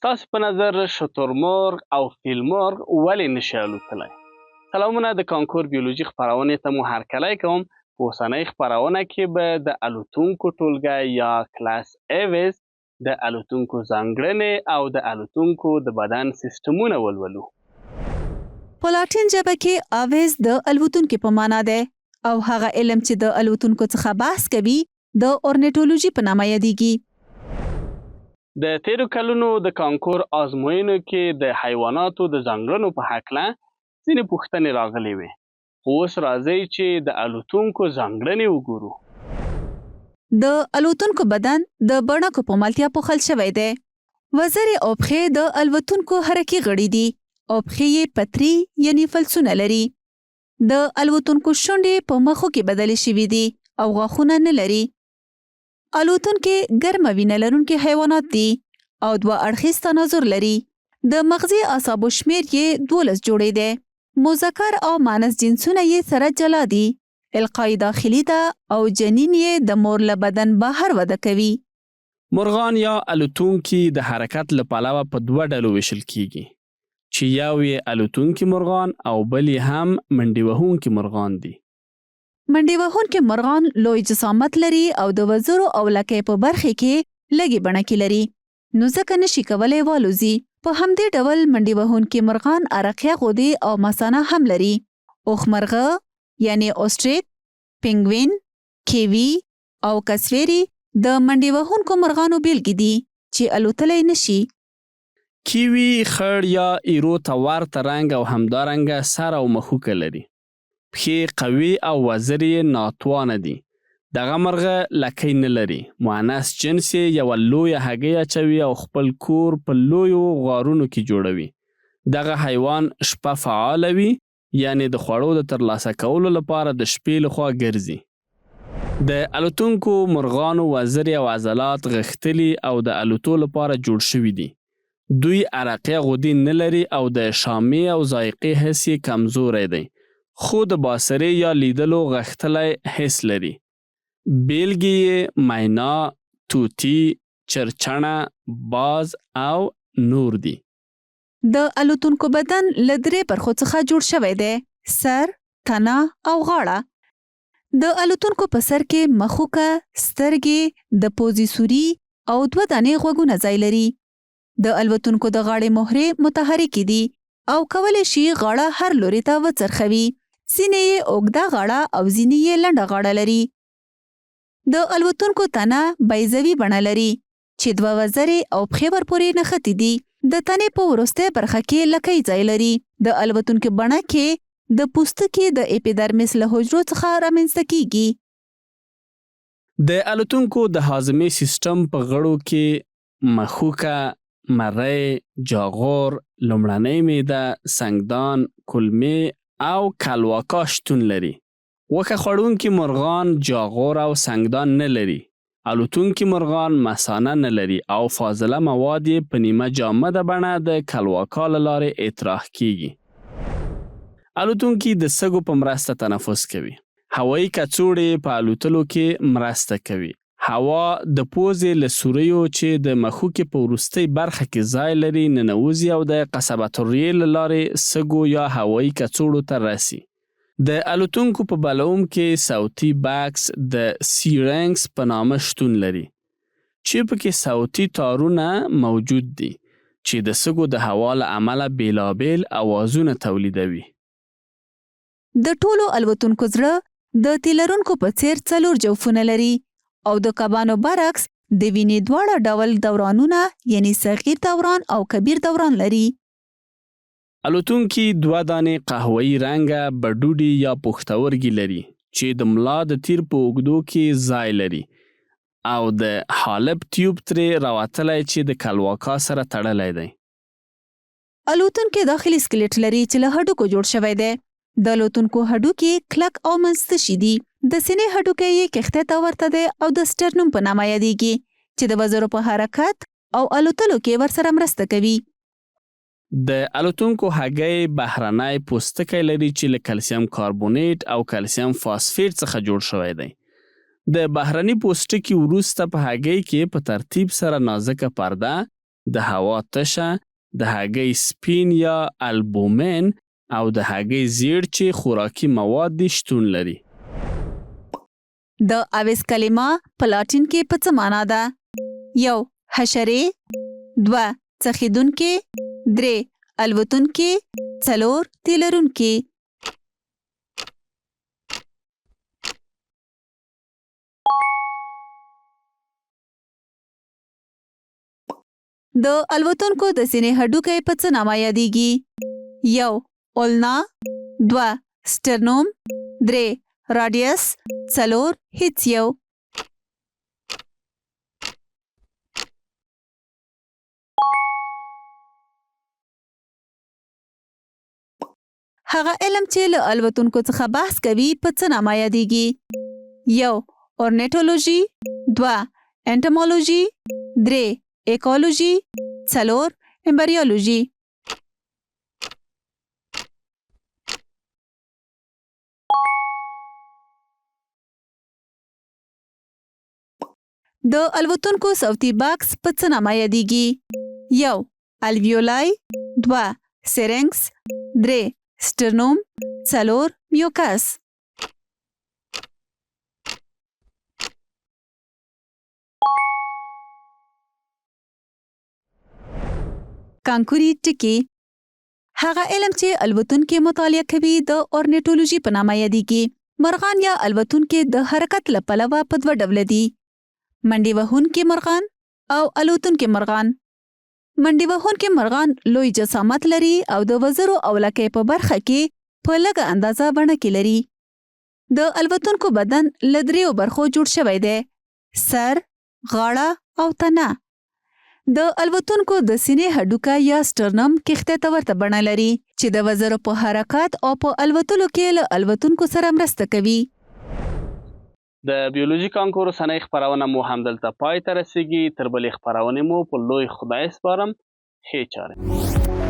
ستاسو په نظر شترمرغ او فیلمرغ ولې نشي الوتلی؟ سلامونه، د کانکور بیولوژي خپرونې ته مو هرکلی کوم. په اوسنۍ خپرونه کې به د الوتونکو ټولګی یا کلاس ایویز د الوتونکو ځانګړنې او د الوتونکو د بدن سیستمونه ولولو. په لاتین ژبه کې اویز د الوتونکو په معنا ده او هغه علم چې د الوتونکو څخه بحث کوي د اورنیټولوژي په نامه یادېږي. د تیرو کلونو د کانکور آزموینو کې د حیواناتو د ځانګړنو په هکله ځینې پوښتنې راغلې وې. خو اوس راځئ چې د الوتونکو ځانګړنې وګورو. د الوتونکو بدن د بڼکو په ملتیا پوښل شوی دی. وزرې او پښې د الوتونکو حرکي غړي دي او پښې یې پتري یعنی فلسونه لري. د الوتونکو شونډې په مخو کې بدلې شوي دي او غاښونه نه لري. الوتونکي ګرمه وینه لرونکي حیوانات دي او دوه اړخیز تناظر لري. د مغزي اعصابو شمیر یې 12 جوړې دی. مذکر او مؤنث جنسونه یې سره جلا دي. القای داخلي ده او جنین یې د مور له بدن بهر وده کوي. مرغان یا الوتونکي د حرکت له پلوه په دوه ډلو ویشل کیږي چې یو یې الوتونکي مرغان او بل یې هم منډې وهونکي مرغان دي. منډې وهونکي مرغان لوی جسامت لري او د وزرو او لکۍ په برخې کې لږې بڼکې لري، نو ځکه نشي کولی والوزي. په همدې ډول منډې وهونکي مرغان ارقیه غدې او مثانه هم لري. اوښمرغه یعنی اوسټریک، پینګوین، کیوي او کسویري د منډې وهونکو مرغانو بیلګې دي چې الوتلی نشي. کیوي خړ یا ایرو ته ورته رنګ او همدارنګه سر او مخوکه لري. پښې قوي او وزرې یې ناتوانه دي. دغه مرغه لکۍ نه لري. مؤنث جنس یې یوه لویه هګۍ اچوي او خپل کور په لویو غارونو کې جوړوي. دغه حیوان شپه فعاله وي، یعنی د خوړو د ترلاسه کولو لپاره د شپې لخوا ګرځي. د الوتونکو مرغانو وزرې او عضلات غښتلي او د الوتو لپاره جوړ شوي دي. دوی عرقیه غدې نه لري او د شامې او ذایقې حس یې کمزوری دی، خو د باصرې یا لیدلو غښتلی حس لري. بیلګې یې مینا، طوطي، چرچڼه، باز او نور دي. د الوتونکو بدن له 3 برخو څخه جوړ شوی دی: سر، تنه او غاړه. د الوتونکو په سر کې مخوکه، سترګې، د پوزې سوري او 2 دانې غوږونه ځای لري. د الوتونکو د غاړې مهرې متحرکې دي او کولی شي غاړه هر لوري ته وڅرخوي. ځینې یې اوږده غاړه او ځینې یې لنډه غاړه لري. د الوتونکو تنه بیضوي بڼه لري چې 2 وزرې او پښې ورپورې نښتې دي. د تنې په وروستۍ برخه کې لکۍ ځای لري. د الوتونکو بڼه کې د پوستکي د اپیډرمیس له حجرو څخه رامنځته کیږي. د الوتونکو د هاضمې سیستم په غړو کې مخوکه، مری، جاغور، لومړنۍ معده، سنګدان، کولمې او کلواکا شتون لري. وکه خوړونکي مرغان جاغور او سنګدان نه لري. الوتونکي مرغان مثانه نه لري او فاضله مواد یې په نیمه جامده بڼه د کلواکا له لارې اطراح کیږي. الوتونکي د سږو په مرسته تنفس کوي. هوایي کڅوړې په الوتلو کې مرسته کوي. هوا د پوزې له سوریو چې د مخوکې په وروستۍ برخه کې ځای لري ننوځي او د قصبة الریې له لارې سږو یا هوایي کڅوړو ته رسي. د الوتونکو په بلعوم کې صوتي بکس د سیرنګس په نامه شتون لري چې پکې صوتي تارونه موجود دي چې د سږو د هوا له امله بیلابیل اوازونه تولیدوي. د ټولو الوتونکو زړه د تیلرونکو په څیر 4 جوفونه لري او د کبانو برعکس د وینې دواړه ډول دورانونه یعنی صغیر دوران او کبیر دوران لري. الوتونکي 2 دانې قهوه‌ای رنګه بډوډي یا پښتورګي لري چې د ملا د تیر په اوږدو کې ځای لري او د حالب تیوب ترې راوتلی چې د کلواکا سره تړلی دی. الوتونکي داخلي سکلیټ لري چې له هډوکو جوړ شوی دی. د الوتونکو هډوکي کلک او منځتشي دي. د سینې هډوکی یې کښتۍ ته ورته دی او د سټرنوم په نامه یادېږي چې د وزرو په حرکت او الوتلو کې ورسره مرسته کوي. د الوتونکو هګۍ بهرنی پوستکی لري چې له کلسیم کاربونیټ او کلسیم فاسفیټ څخه جوړ شوی دی. د بهرني پوستکي وروسته په هګۍ کې په ترتیب سره نازکه پرده د هوا تشه، د هګۍ سپین یا البومین او د هګۍ زیړ چې خوراکي مواد دي شتون لري. د اویس کلمه په لاټین کې په څه معنا ده؟ 1. حشرې 2. څخیدونکې 3. الوتونکې 4. تیلرونکې. د الوتونکو د سینې هډوکی په څه نامه یادیږي؟ 1. اولنا 2. سټرنوم 3. راډیس 4. هیڅ یو. هغه علم چې له الوتونکو څخه بحث کوي په څه نامه یادیږي؟ 1. اورنیټولوژي 2. انټمولوژي 3. ایکولوژي 4. امبریولوژي. د الوتونکو صوتي باکس په څه نامه یادیږي؟ 1. الویولای 2. سیرنګس 3. سټرنوم 4. میوکس. کانکوري ټکی. هغه علم چې الوتونکې مطالعه کوي د اورنیټولوژي په نامه یادیږي. مرغان یا الوتونکې د حرکت له پلوه په 2 ډوله دي: منډې وهونکي مرغان او الوتونکي مرغان. منډې وهونکي مرغان لوی جسامت لري او د وزرو او لکۍ په برخه کې په لږه اندازه بڼکې لري. د الوتونکو بدن له 3 برخو جوړ شوی دی: سر، غاړه او تنه. د الوتونکو د سینې هډوکی یا سټرنم کښتۍ ته ورته بڼه لري چې د وزرو په حرکت او په الوتلو کې له الوتونکو سره مرسته کوي. د بیولوژي کانکور اوسنۍ خپرونه مو همدلته پای ته رسیږي. تر بلې خپرونې مو په لوی خدای سپارم. ښې چارې.